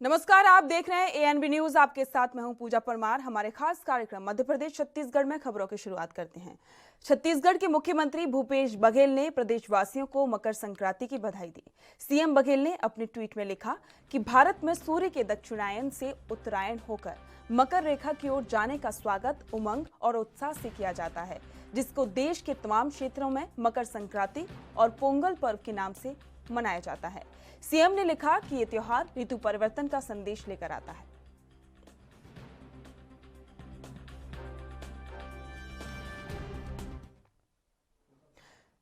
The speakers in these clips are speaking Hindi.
नमस्कार, आप देख रहे हैं एएनबी न्यूज। आपके साथ मैं हूं पूजा परमार। हमारे खास कार्यक्रम मध्य प्रदेश छत्तीसगढ़ में खबरों की शुरुआत करते हैं। छत्तीसगढ़ के मुख्यमंत्री भूपेश बघेल ने प्रदेशवासियों को मकर संक्रांति की बधाई दी। सीएम बघेल ने अपने ट्वीट में लिखा कि भारत में सूर्य के दक्षिणायन से उत्तरायण होकर मकर रेखा की ओर जाने का स्वागत उमंग और उत्साह से किया जाता है, जिसको देश के तमाम क्षेत्रों में मकर संक्रांति और पोंगल पर्व के नाम से मनाया जाता है। सीएम ने लिखा कि ये त्योहार ऋतु परिवर्तन का संदेश लेकर आता है।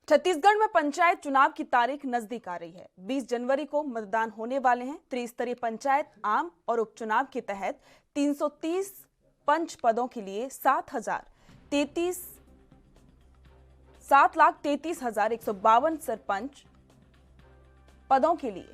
छत्तीसगढ़ में पंचायत चुनाव की तारीख नजदीक आ रही है। 20 जनवरी को मतदान होने वाले हैं। त्रिस्तरीय पंचायत आम और उपचुनाव के तहत 330 पंच पदों के लिए 7,33,152 सरपंच पदों के लिए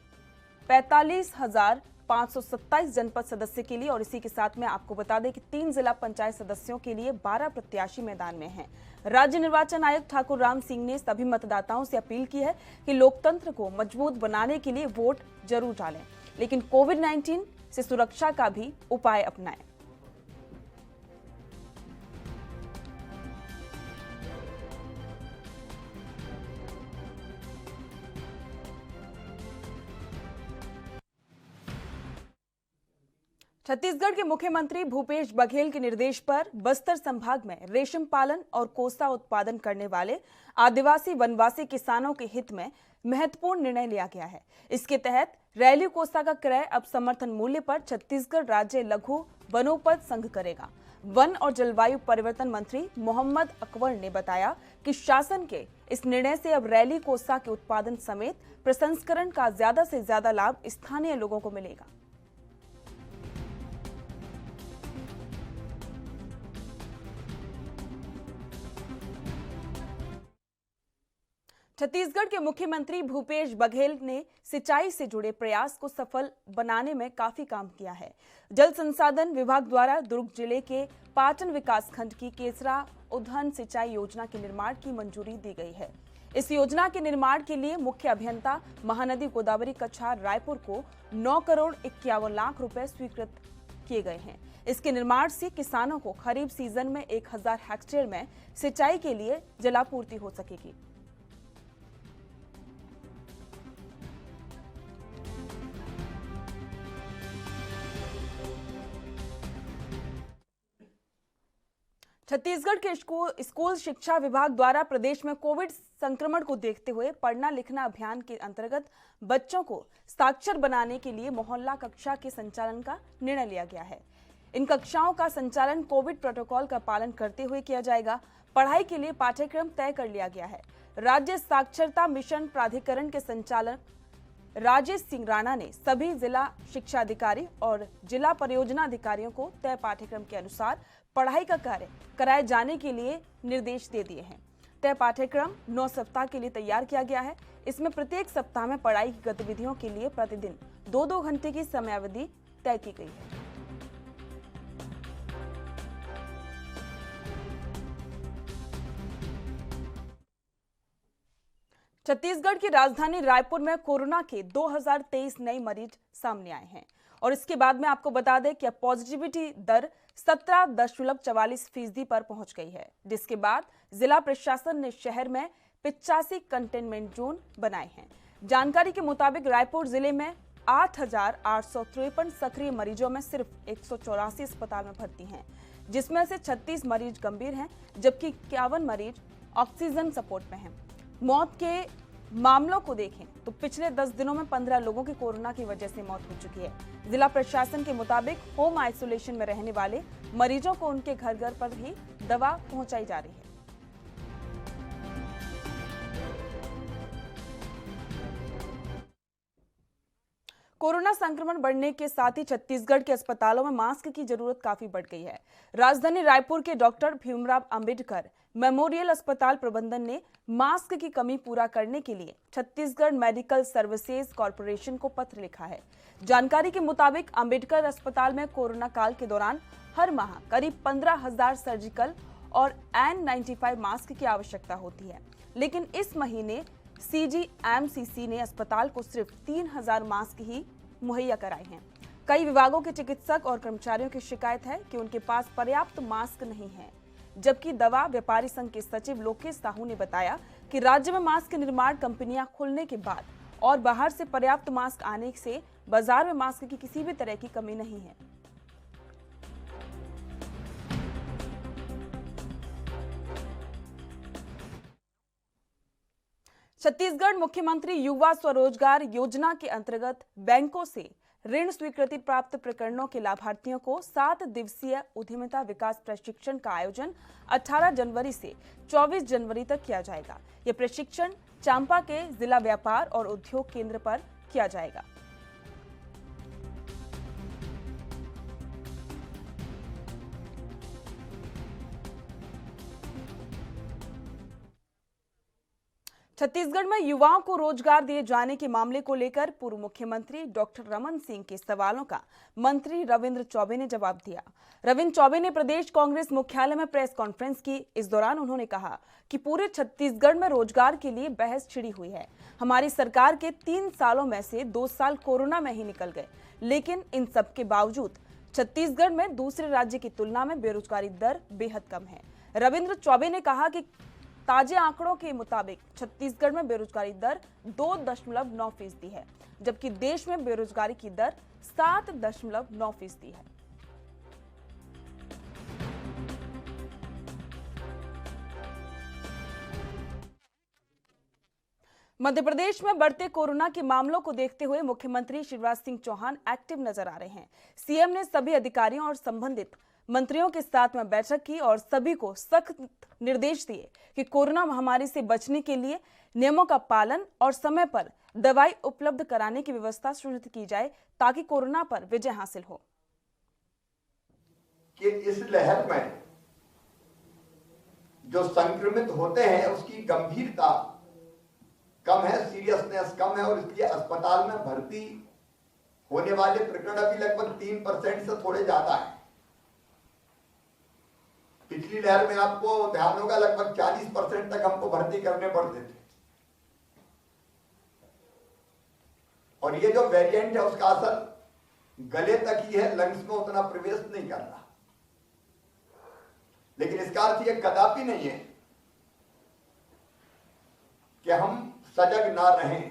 45,527 जनपद सदस्य के लिए, और इसी के साथ में आपको बता दें कि 3 जिला पंचायत सदस्यों के लिए 12 प्रत्याशी मैदान में हैं। राज्य निर्वाचन आयुक्त ठाकुर राम सिंह ने सभी मतदाताओं से अपील की है कि लोकतंत्र को मजबूत बनाने के लिए वोट जरूर डालें, लेकिन कोविड-19 से सुरक्षा का भी उपाय अपनाएं। छत्तीसगढ़ के मुख्यमंत्री भूपेश बघेल के निर्देश पर बस्तर संभाग में रेशम पालन और कोसा उत्पादन करने वाले आदिवासी वनवासी किसानों के हित में महत्वपूर्ण निर्णय लिया गया है। इसके तहत रैली कोसा का क्रय अब समर्थन मूल्य पर छत्तीसगढ़ राज्य लघु वनोपज संघ करेगा। वन और जलवायु परिवर्तन मंत्री मोहम्मद अकबर ने बताया कि शासन के इस निर्णय से अब रैली कोसा के उत्पादन समेत प्रसंस्करण का ज्यादा से ज्यादा लाभ स्थानीय लोगों को मिलेगा। छत्तीसगढ़ के मुख्यमंत्री भूपेश बघेल ने सिंचाई से जुड़े प्रयास को सफल बनाने में काफी काम किया है। जल संसाधन विभाग द्वारा दुर्ग जिले के पाटन विकासखंड की केसरा उद्वहन सिंचाई योजना के निर्माण की मंजूरी दी गई है। इस योजना के निर्माण के लिए मुख्य अभियंता महानदी गोदावरी कछार रायपुर को 9 करोड़ 51 लाख रुपए स्वीकृत किए गए हैं। इसके निर्माण से किसानों को खरीफ सीजन में 1000 हेक्टेयर में सिंचाई के लिए जलापूर्ति हो सकेगी। छत्तीसगढ़ के स्कूल शिक्षा विभाग द्वारा प्रदेश में कोविड संक्रमण को देखते हुए पढ़ना लिखना अभियान के अंतर्गत बच्चों को साक्षर बनाने के लिए मोहल्ला कक्षा के संचालन का निर्णय लिया गया है। इन कक्षाओं का संचालन कोविड प्रोटोकॉल का पालन करते हुए किया जाएगा। पढ़ाई के लिए पाठ्यक्रम तय कर लिया गया है। राज्य साक्षरता मिशन प्राधिकरण के संचालक राजेश सिंह राणा ने सभी जिला शिक्षा अधिकारी और जिला परियोजना अधिकारियों को तय पाठ्यक्रम के अनुसार पढ़ाई का कार्य कराए जाने के लिए निर्देश दे दिए हैं। तय पाठ्यक्रम 9 सप्ताह के लिए तैयार किया गया है। इसमें प्रत्येक सप्ताह में पढ़ाई की गतिविधियों के लिए प्रतिदिन 2-2 घंटे की समयावधि तय की गई है। छत्तीसगढ़ की राजधानी रायपुर में कोरोना के 2023 नए मरीज सामने आए हैं, और इसके बाद में आपको बता दें कि अब पॉजिटिविटी दर 17.44% पर पहुंच गई है, जिसके बाद जिला प्रशासन ने शहर में 85 कंटेनमेंट जोन बनाए हैं। जानकारी के मुताबिक रायपुर जिले में 8,853 सक्रिय मरीजों में सिर्फ 184 अस्पताल में भर्ती हैं, जिसमें से 36 मरीज गंभीर हैं, जबकि 51 मरीज ऑक्सीजन सपोर्ट में हैं। मौत के मामलों को देखें तो पिछले 10 दिनों में 15 लोगों की कोरोना की वजह से मौत हो चुकी है। जिला प्रशासन के मुताबिक होम आइसोलेशन में रहने वाले मरीजों को उनके घर घर पर ही दवा पहुंचाई जा रही है। कोरोना संक्रमण बढ़ने के साथ ही छत्तीसगढ़ के अस्पतालों में मास्क की जरूरत काफी बढ़ गई है। राजधानी रायपुर के डॉक्टर भीमराव अंबेडकर मेमोरियल अस्पताल प्रबंधन ने मास्क की कमी पूरा करने के लिए छत्तीसगढ़ मेडिकल सर्विसेज कॉर्पोरेशन को पत्र लिखा है। जानकारी के मुताबिक अंबेडकर अस्पताल में कोरोना काल के दौरान हर माह करीब 15,000 सर्जिकल और N95 मास्क की आवश्यकता होती है, लेकिन इस महीने CGMCC ने अस्पताल को सिर्फ 3,000 मास्क ही मुहैया कराए हैं। कई विभागों के चिकित्सक और कर्मचारियों की शिकायत है कि उनके पास पर्याप्त मास्क नहीं है। जबकि दवा व्यापारी संघ के सचिव लोकेश साहू ने बताया कि राज्य में मास्क निर्माण कंपनियां खुलने के बाद और बाहर से पर्याप्त मास्क आने से बाजार में मास्क की किसी भी तरह की कमी नहीं है। छत्तीसगढ़ मुख्यमंत्री युवा स्वरोजगार योजना के अंतर्गत बैंकों से ऋण स्वीकृति प्राप्त प्रकरणों के लाभार्थियों को 7 दिवसीय उद्यमिता विकास प्रशिक्षण का आयोजन 18 जनवरी से 24 जनवरी तक किया जाएगा। यह प्रशिक्षण चांपा के जिला व्यापार और उद्योग केंद्र पर किया जाएगा। छत्तीसगढ़ में युवाओं को रोजगार दिए जाने के मामले को लेकर पूर्व मुख्यमंत्री डॉक्टर रमन सिंह के सवालों का मंत्री रविंद्र चौबे ने जवाब दिया। रविंद्र चौबे ने प्रदेश कांग्रेस मुख्यालय में प्रेस कॉन्फ्रेंस की। इस दौरान उन्होंने कहा कि पूरे छत्तीसगढ़ में रोजगार के लिए बहस छिड़ी हुई है। हमारी सरकार के 3 सालों में से 2 साल कोरोना में ही निकल गए, लेकिन इन सब के बावजूद छत्तीसगढ़ में दूसरे राज्य की तुलना में बेरोजगारी दर बेहद कम है। रविंद्र चौबे ने कहा कि ताजे आंकड़ों के मुताबिक छत्तीसगढ़ में बेरोजगारी दर 2.9% है, जबकि देश में बेरोजगारी की दर 7.9% है। मध्य प्रदेश में बढ़ते कोरोना के मामलों को देखते हुए मुख्यमंत्री शिवराज सिंह चौहान एक्टिव नजर आ रहे हैं। सीएम ने सभी अधिकारियों और संबंधित मंत्रियों के साथ में बैठक की और सभी को सख्त निर्देश दिए कि कोरोना महामारी से बचने के लिए नियमों का पालन और समय पर दवाई उपलब्ध कराने की व्यवस्था सुनिश्चित की जाए ताकि कोरोना पर विजय हासिल हो। कि इस लहर में जो संक्रमित होते हैं उसकी गंभीरता कम है, सीरियसनेस कम है और इसलिए अस्पताल में भर्ती होने वाले प्रकरण अभी लगभग 3% से थोड़े ज्यादा है। पिछली लहर में आपको ध्यान होगा लगभग 40% तक हमको भर्ती करने पड़ते थे और ये जो वेरिएंट है उसका असर गले तक ही है, लंग्स में उतना प्रवेश नहीं कर रहा। लेकिन इसका अर्थ ये कदापि नहीं है कि हम सजग ना रहें।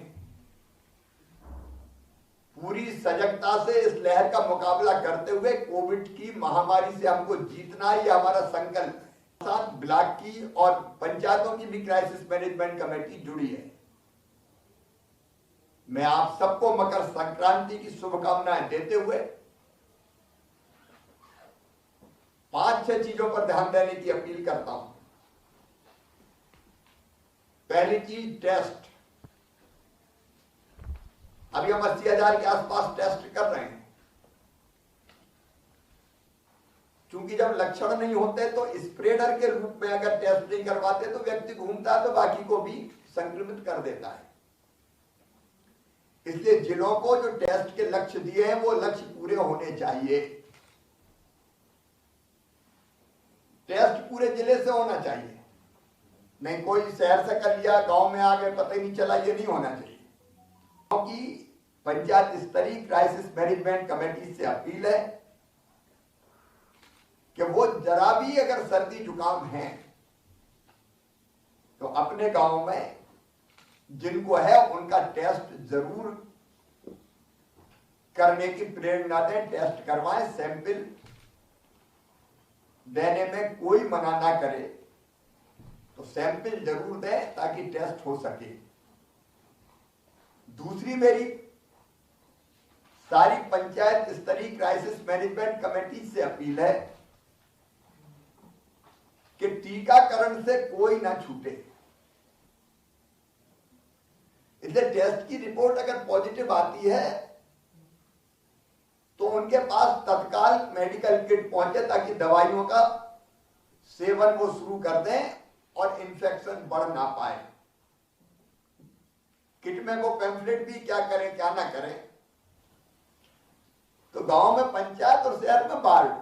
पूरी सजगता से इस लहर का मुकाबला करते हुए कोविड की महामारी से हमको जीतना ही हमारा संकल्प है। साथ ब्लॉक की और पंचायतों की भी क्राइसिस मैनेजमेंट कमेटी जुड़ी है। मैं आप सबको मकर संक्रांति की शुभकामनाएं देते हुए 5-6 चीजों पर ध्यान देने की अपील करता हूं। पहली चीज टेस्ट। अभी हम 80,000 के आसपास टेस्ट कर रहे हैं। चूंकि जब लक्षण नहीं होते तो स्प्रेडर के रूप में अगर टेस्ट नहीं करवाते तो व्यक्ति घूमता है तो बाकी को भी संक्रमित कर देता है। इसलिए जिलों को जो टेस्ट के लक्ष्य दिए हैं वो लक्ष्य पूरे होने चाहिए। टेस्ट पूरे जिले से होना चाहिए, नहीं कोई शहर से कर लिया गांव में आ गए पता ही नहीं चला, ये नहीं होना चाहिए। क्योंकि पंचायत स्तरीय क्राइसिस मैनेजमेंट कमेटी से अपील है कि वो जरा भी अगर सर्दी जुकाम है तो अपने गांव में जिनको है उनका टेस्ट जरूर करने की प्रेरणा दें, टेस्ट करवाएं। सैंपल देने में कोई मना ना करे तो सैंपल जरूर दें ताकि टेस्ट हो सके। दूसरी मेरी सारी पंचायत स्तरीय क्राइसिस मैनेजमेंट कमेटी से अपील है कि टीकाकरण से कोई ना छूटे। इसलिए टेस्ट की रिपोर्ट अगर पॉजिटिव आती है तो उनके पास तत्काल मेडिकल किट पहुंचे ताकि दवाइयों का सेवन वो शुरू कर दें और इन्फेक्शन बढ़ ना पाए। किट में वो पैम्फलेट भी क्या करें क्या ना करें, तो गांव में पंचायत और शहर में वार्ड,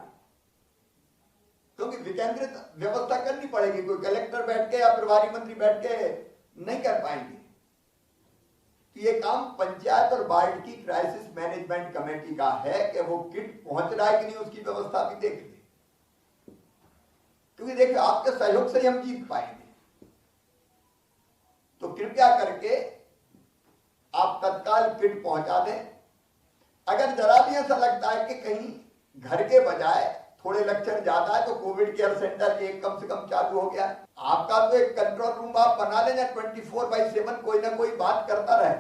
क्योंकि विकेंद्रित व्यवस्था करनी पड़ेगी। कोई कलेक्टर बैठ के या प्रभारी मंत्री बैठ के नहीं कर पाएंगे ये काम पंचायत और वार्ड की क्राइसिस मैनेजमेंट कमेटी का है कि वो किट पहुंच रहा है कि नहीं उसकी व्यवस्था भी देख ले, क्योंकि देखिए आपके सहयोग से ही हम जीत पाएंगे। तो कृपया करके आप तत्काल किट पहुंचा दें। अगर जरा भी ऐसा लगता है कि कहीं घर के बजाय थोड़े लक्षण ज्यादा है तो कोविड केयर सेंटर एक कम से कम चालू हो गया। आपका तो एक कंट्रोल रूम आप बना लेना, 24/7 कोई ना कोई बात करता रहे।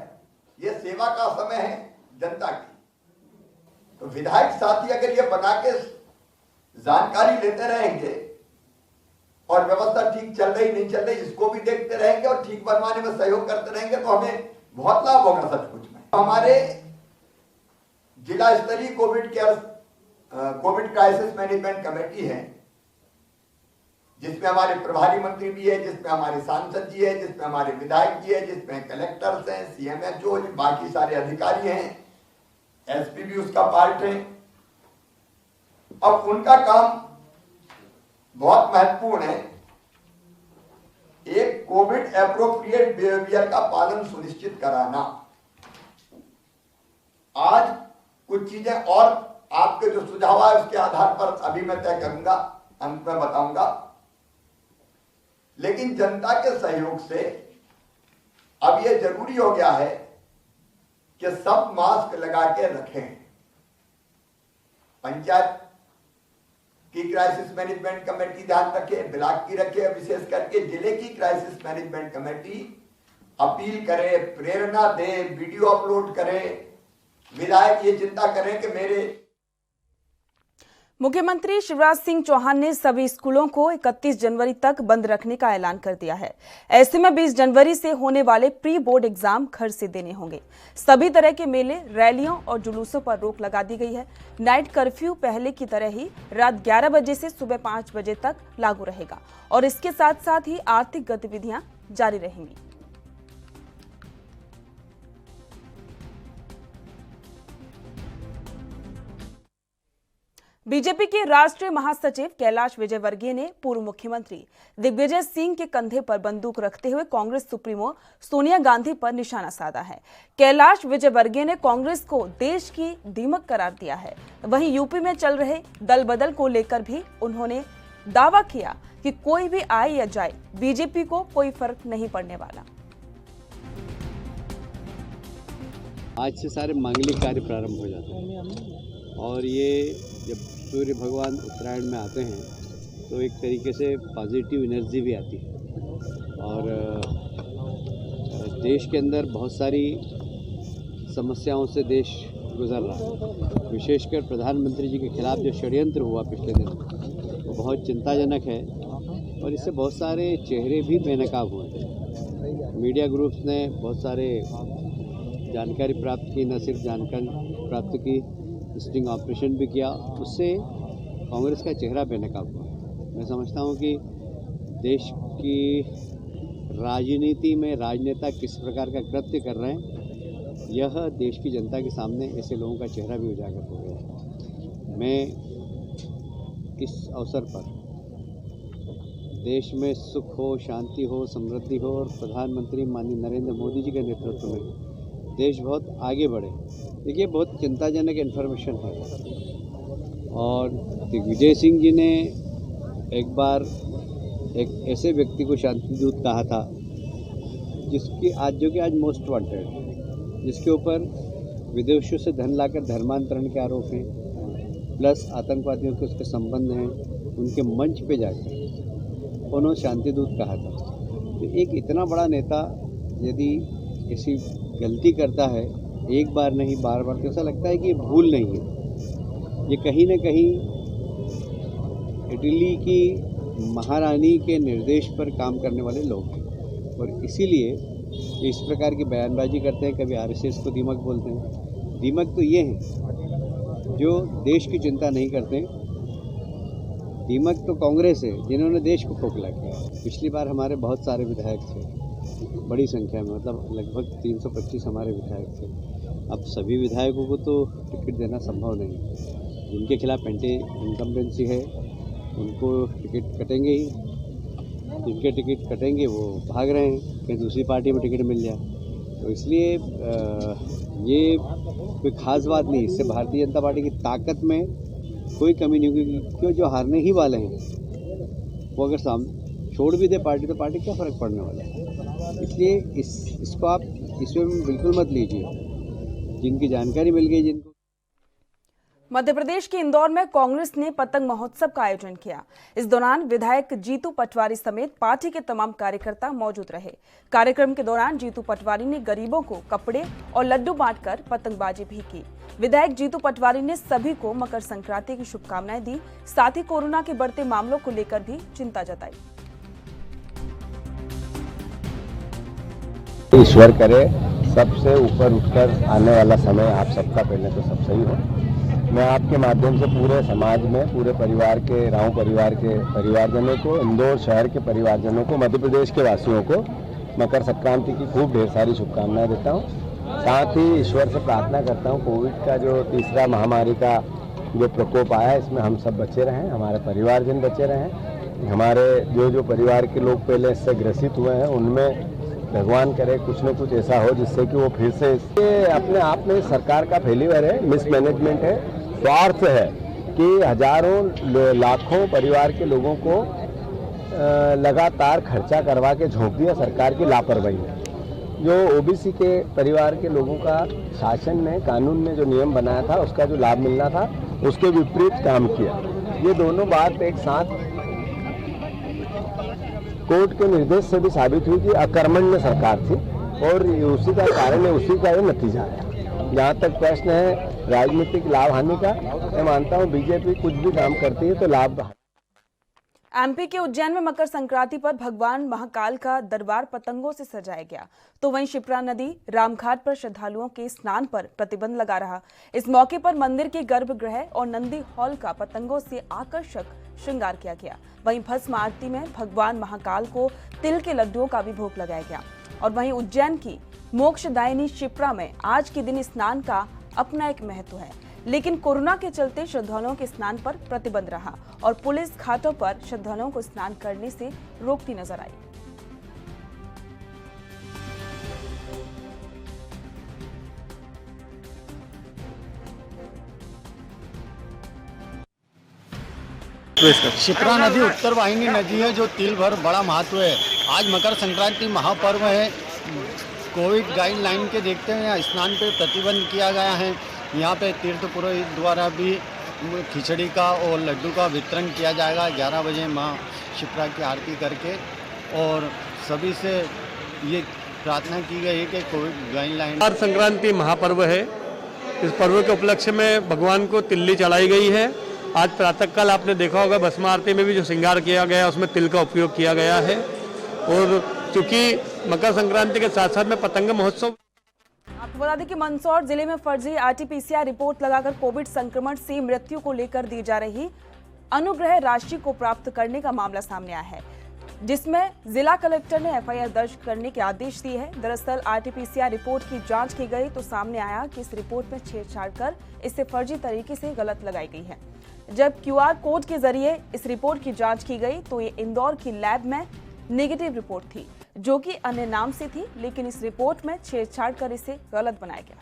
ये सेवा का समय है जनता की। तो विधायक साथी अगर ये बना के जानकारी लेते रहेंगे और व्यवस्था ठीक चल रही नहीं चल रही इसको भी देखते रहेंगे और ठीक बनवाने में सहयोग करते रहेंगे तो हमें बहुत लाभ होगा सचमुच में। हमारे जिला स्तरीय कोविड क्राइसिस मैनेजमेंट कमेटी है, जिसमें हमारे प्रभारी मंत्री भी है, जिसमें हमारे सांसद जी है, जिसमें हमारे विधायक जी है, जिसमें कलेक्टर्स हैं, CMHO, बाकी सारे अधिकारी हैं, SP भी उसका पार्ट है। अब उनका काम बहुत महत्वपूर्ण है, एक कोविड एप्रोप्रिएट बिहेवियर का पालन सुनिश्चित कराना। आज कुछ चीजें और आपके जो सुझाव है उसके आधार पर अभी मैं तय करूंगा, अंत में बताऊंगा, लेकिन जनता के सहयोग से अब यह जरूरी हो गया है कि सब मास्क लगा के रखें। पंचायत की क्राइसिस मैनेजमेंट कमेटी ध्यान रखे, ब्लॉक की रखे, विशेष करके जिले की क्राइसिस मैनेजमेंट कमेटी अपील करे, प्रेरणा दे, वीडियो अपलोड करे। विधायक ये चिंता करें कि मेरे मुख्यमंत्री शिवराज सिंह चौहान ने सभी स्कूलों को 31 जनवरी तक बंद रखने का ऐलान कर दिया है। ऐसे में 20 जनवरी से होने वाले प्री बोर्ड एग्जाम घर से देने होंगे। सभी तरह के मेले, रैलियों और जुलूसों पर रोक लगा दी गई है। नाइट कर्फ्यू पहले की तरह ही रात 11 बजे से सुबह 5 बजे तक लागू रहेगा और इसके साथ साथ ही आर्थिक गतिविधियां जारी रहेंगी। बीजेपी के राष्ट्रीय महासचिव कैलाश विजयवर्गीय ने पूर्व मुख्यमंत्री दिग्विजय सिंह के कंधे पर बंदूक रखते हुए कांग्रेस सुप्रीमो सोनिया गांधी पर निशाना साधा है। कैलाश विजयवर्गीय ने कांग्रेस को देश की दीमक करार दिया है। वहीं यूपी में चल रहे दल बदल को लेकर भी उन्होंने दावा किया कि कोई भी आए या जाए, बीजेपी को कोई फर्क नहीं पड़ने वाला। आज से सारे मांगलिक कार्य प्रारंभ हो जाते हैं और ये जब सूर्य भगवान उत्तरायण में आते हैं तो एक तरीके से पॉजिटिव एनर्जी भी आती है और देश के अंदर बहुत सारी समस्याओं से देश गुजर रहा है। विशेषकर प्रधानमंत्री जी के खिलाफ जो षड्यंत्र हुआ पिछले दिन वो बहुत चिंताजनक है और इससे बहुत सारे चेहरे भी बेनकाब हुए। मीडिया ग्रुप्स ने बहुत सारे जानकारी प्राप्त की, न सिर्फ जानकारी प्राप्त की, स्टिंग ऑपरेशन भी किया, उससे कांग्रेस का चेहरा बेनकाब हुआ। मैं समझता हूं कि देश की राजनीति में राजनेता किस प्रकार का कृत्य कर रहे हैं, यह देश की जनता के सामने ऐसे लोगों का चेहरा भी उजागर हो गया है। मैं इस अवसर पर देश में सुख हो, शांति हो, समृद्धि हो और प्रधानमंत्री माननीय नरेंद्र मोदी जी के नेतृत्व में देश बहुत आगे बढ़े। देखिए, बहुत चिंताजनक इन्फॉर्मेशन है और दिग्विजय सिंह जी ने एक बार एक ऐसे व्यक्ति को शांति दूत कहा था जिसकी जो कि आज मोस्ट वांटेड, जिसके ऊपर विदेशों से धन लाकर धर्मांतरण के आरोप हैं, प्लस आतंकवादियों के उसके संबंध हैं। उनके मंच पे जाकर उन्होंने शांति दूत कहा था। तो एक इतना बड़ा नेता यदि किसी गलती करता है, एक बार नहीं बार बार, तो ऐसा लगता है कि ये भूल नहीं है। ये कहीं न कहीं इटली की महारानी के निर्देश पर काम करने वाले लोग हैं और इसीलिए इस प्रकार की बयानबाजी करते हैं। कभी RSS को दीमक बोलते हैं। दीमक तो ये हैं जो देश की चिंता नहीं करते। दीमक तो कांग्रेस है जिन्होंने देश को खोखला किया। पिछली बार हमारे बहुत सारे विधायक थे, बड़ी संख्या में, मतलब लगभग 325 हमारे विधायक थे। अब सभी विधायकों को तो टिकट देना संभव नहीं। जिनके खिलाफ एंटी इनकम्बेंसी है उनको टिकट कटेंगे ही। जिनके टिकट कटेंगे वो भाग रहे हैं, कहीं दूसरी पार्टी में टिकट मिल जाए। तो इसलिए ये कोई खास बात नहीं, इससे भारतीय जनता पार्टी की ताकत में कोई कमी नहीं होगी, क्योंकि जो हारने ही वाले हैं वो अगर सामने छोड़ भी दे पार्टी तो पार्टी क्या फ़र्क पड़ने वाला है। इसलिए इसको आप इसमें बिल्कुल मत लीजिए। जिनकी जानकारी मिल गई, जिनको मध्य प्रदेश के इंदौर में कांग्रेस ने पतंग महोत्सव का आयोजन किया। इस दौरान विधायक जीतू पटवारी समेत पार्टी के तमाम कार्यकर्ता मौजूद रहे। कार्यक्रम के दौरान जीतू पटवारी ने गरीबों को कपड़े और लड्डू बांटकर पतंगबाजी भी की। विधायक जीतू पटवारी ने सभी को मकर संक्रांति की शुभकामनाएं दी, साथ ही कोरोना के बढ़ते मामलों को लेकर भी चिंता जताई। ईश्वर करे सबसे ऊपर उठकर आने वाला समय आप सबका पहले तो सब सही हो। मैं आपके माध्यम से पूरे समाज में, पूरे परिवार के, राव परिवार के परिवारजनों को, इंदौर शहर के परिवारजनों को, मध्य प्रदेश के वासियों को मकर संक्रांति की खूब ढेर सारी शुभकामनाएं देता हूं। साथ ही ईश्वर से प्रार्थना करता हूं कोविड का जो तीसरा महामारी का जो प्रकोप आया है, इसमें हम सब बचे रहें, हमारे परिवारजन बचे रहें। हमारे जो परिवार के लोग पहले इससे ग्रसित हुए हैं उनमें भगवान करे कुछ न कुछ ऐसा हो जिससे कि वो फिर से अपने आप में सरकार का फेल्यूर है, मिसमैनेजमेंट है, स्वार्थ है कि हजारों लाखों परिवार के लोगों को लगातार खर्चा करवा के झोंक दिया। सरकार की लापरवाही है। जो ओबीसी के परिवार के लोगों का शासन ने, कानून ने जो नियम बनाया था, उसका जो लाभ मिलना था, उसके विपरीत काम किया। ये दोनों बात एक साथ कोर्ट के निर्देश से भी साबित हुई कि अकर्मण्य सरकार थी और उसी का कारण है, उसी का ये नतीजा है। जहाँ तक प्रश्न है राजनीतिक लाभ हानि का, मैं मानता हूँ बीजेपी कुछ भी काम करती है तो लाभ। एमपी के उज्जैन में मकर संक्रांति पर भगवान महाकाल का दरबार पतंगों से सजाया गया, तो वहीं शिप्रा नदी, रामघाट पर श्रद्धालुओं के स्नान पर प्रतिबंध लगा रहा। इस मौके पर मंदिर के गर्भगृह और नंदी हॉल का पतंगों से आकर्षक श्रृंगार किया गया। वहीं भस्म आरती में भगवान महाकाल को तिल के लड्डुओं का भी भोग लगाया गया। और वहीं उज्जैन की मोक्षदायिनी शिप्रा में आज के दिन स्नान का अपना एक महत्व है, लेकिन कोरोना के चलते श्रद्धालुओं के स्नान पर प्रतिबंध रहा और पुलिस घाटों पर श्रद्धालुओं को स्नान करने से रोकती नजर आई। शिप्रा नदी उत्तर वाहिनी नदी है जो तिल भर बड़ा महत्व है। आज मकर संक्रांति महापर्व है। कोविड गाइडलाइन के देखते हुए स्नान पे प्रतिबंध किया गया है। यहाँ पे तीर्थ पुरोहित द्वारा भी खिचड़ी का और लड्डू का वितरण किया जाएगा 11 बजे माँ शिप्रा की आरती करके। और सभी से ये प्रार्थना की गई है कि कोविड गाइडलाइन। मकर संक्रांति महापर्व है। इस पर्व के उपलक्ष्य में भगवान को तिल्ली चढ़ाई गई है। आज प्रातःकाल आपने देखा होगा भस्म आरती में भी जो श्रृंगार किया गया उसमें तिल का उपयोग किया गया है। और चूंकि मकर संक्रांति के साथ साथ में पतंग महोत्सव। आपको बता दें कि मंदसौर जिले में फर्जी आरटीपीसीआर रिपोर्ट लगाकर कोविड संक्रमण से मृत्यु को लेकर दी जा रही अनुग्रह राशि को प्राप्त करने का मामला सामने आया है, जिसमें जिला कलेक्टर ने एफआईआर दर्ज करने के आदेश दिए हैं। दरअसल आरटीपीसीआर रिपोर्ट की जांच की गई तो सामने आया कि इस रिपोर्ट में छेड़छाड़ कर इसे फर्जी तरीके से गलत लगाई गई है। जब क्यूआर कोड के जरिए इस रिपोर्ट की जांच की गई तो ये इंदौर की लैब में नेगेटिव रिपोर्ट थी, जो कि अन्य नाम से थी, लेकिन इस रिपोर्ट में छेड़छाड़ कर इसे गलत बनाया गया।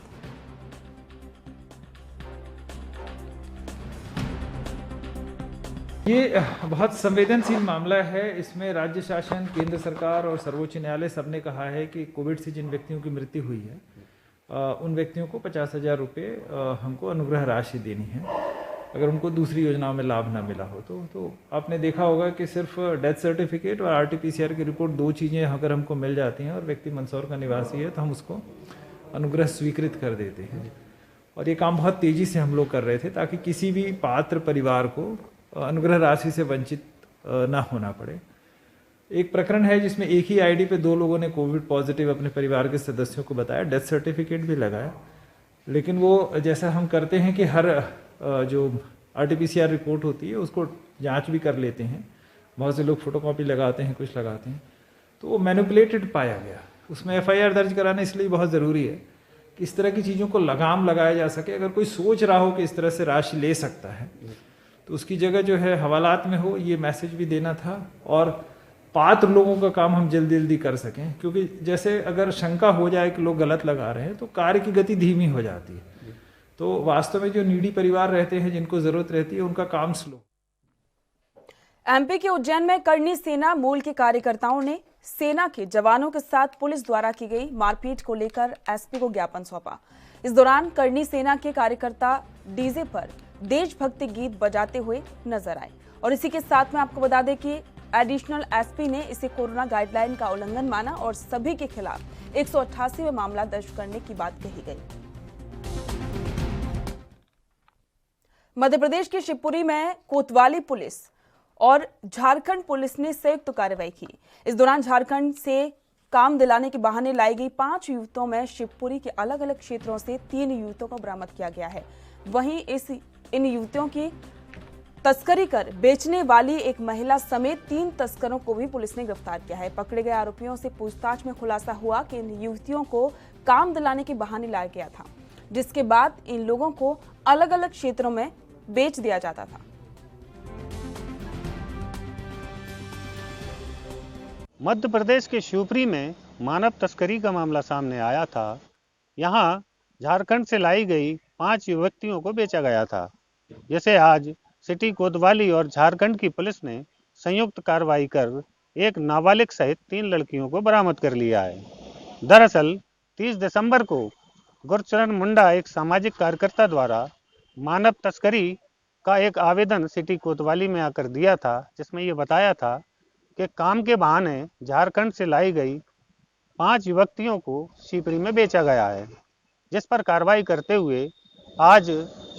ये बहुत संवेदनशील मामला है। इसमें राज्य शासन, केंद्र सरकार और सर्वोच्च न्यायालय सबने कहा है कि कोविड से जिन व्यक्तियों की मृत्यु हुई है उन व्यक्तियों को 50,000 रुपये हमको अनुग्रह राशि देनी है अगर उनको दूसरी योजनाओं में लाभ ना मिला हो तो आपने देखा होगा कि सिर्फ डेथ सर्टिफिकेट और आरटीपीसीआर की रिपोर्ट, दो चीज़ें अगर हमको मिल जाती हैं और व्यक्ति मंदसौर का निवासी है तो हम उसको अनुग्रह स्वीकृत कर देते हैं। और ये काम बहुत तेज़ी से हम लोग कर रहे थे ताकि किसी भी पात्र परिवार को अनुग्रह राशि से वंचित ना होना पड़े। एक प्रकरण है जिसमें एक ही आईडी पे 2 लोगों ने कोविड पॉजिटिव अपने परिवार के सदस्यों को बताया, डेथ सर्टिफिकेट भी लगाया, लेकिन वो जैसा हम करते हैं कि हर जो आरटीपीसीआर रिपोर्ट होती है उसको जांच भी कर लेते हैं। बहुत से लोग फोटोकॉपी लगाते हैं, कुछ लगाते हैं, तो वो मैनिपुलेटेड पाया गया। उसमें एफआईआर दर्ज कराना इसलिए बहुत ज़रूरी है कि इस तरह की चीज़ों को लगाम लगाया जा सके। अगर कोई सोच रहा हो कि इस तरह से राशि ले सकता है तो उसकी जगह जो है हवालात में हो, ये मैसेज भी देना था। और पात्र लोगों का काम हम जल्दी जल्दी कर सकें, क्योंकि जैसे अगर शंका हो जाए कि लोग गलत लगा रहे हैं तो कार्य की गति धीमी हो जाती है। तो वास्तव में जो नीडी परिवार रहते हैं, जिनको जरूरत रहती है, उनका काम स्लो। एमपी के उज्जैन में करनी सेना मूल के कार्यकर्ताओं ने सेना के जवानों के साथ पुलिस द्वारा की गई मारपीट को लेकर एसपी को ज्ञापन सौंपा। इस दौरान करनी सेना के कार्यकर्ता डीजे पर देशभक्ति गीत बजाते हुए नजर आए। और इसी के साथ में आपको बता दें कि एडिशनल एसपी ने इसे कोरोना गाइडलाइन का उल्लंघन माना और सभी के खिलाफ 188वां मामला दर्ज करने की बात कही गई। मध्य प्रदेश के शिवपुरी में कोतवाली पुलिस और झारखंड पुलिस ने संयुक्त कार्रवाई की। इस दौरान झारखंड से काम दिलाने के बहाने लाई गई 5 युवतियों में शिवपुरी के अलग अलग क्षेत्रों से 3 युवतियों को बरामद किया गया है। वहीं इन युवतियों की तस्करी कर बेचने वाली एक महिला समेत 3 तस्करों को भी पुलिस ने गिरफ्तार किया है। पकड़े गए आरोपियों से पूछताछ में खुलासा हुआ कि इन युवतियों को काम दिलाने के बहाने लाया गया था, जिसके बाद इन लोगों को अलग अलग क्षेत्रों में बेच दिया जाता था। मध्य प्रदेश के शिवपुरी में मानव तस्करी का मामला सामने आया था। यहां झारखंड से लाई गई 5 युवतियों को बेचा गया था, जिसे आज सिटी कोतवाली और झारखंड की पुलिस ने संयुक्त कार्रवाई कर एक नाबालिग सहित 3 लड़कियों को बरामद कर लिया है। दरअसल 30 दिसंबर को गुरचरण मुंडा एक सामाजिक कार्यकर्ता द्वारा मानव तस्करी का एक आवेदन सिटी कोतवाली में आकर दिया था, जिसमें ये बताया था कि काम के बहाने झारखंड से लाई गई 5 युवतियों को शिवपुरी में बेचा गया है, जिस पर कार्रवाई करते हुए आज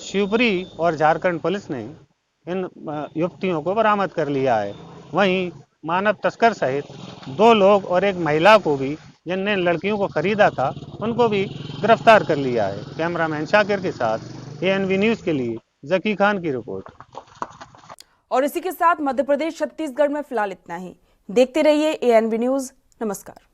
शिवपुरी और झारखंड पुलिस ने इन युवतियों को बरामद कर लिया है। वहीं मानव तस्कर सहित 2 लोग और एक महिला को भी, जिनने लड़कियों को खरीदा था, उनको भी गिरफ्तार कर लिया है। कैमरामैन शाकिर के साथ एएनवी न्यूज़ के लिए जकी खान की रिपोर्ट। और इसी के साथ मध्य प्रदेश छत्तीसगढ़ में फिलहाल इतना ही। देखते रहिए एएनवी न्यूज़। नमस्कार।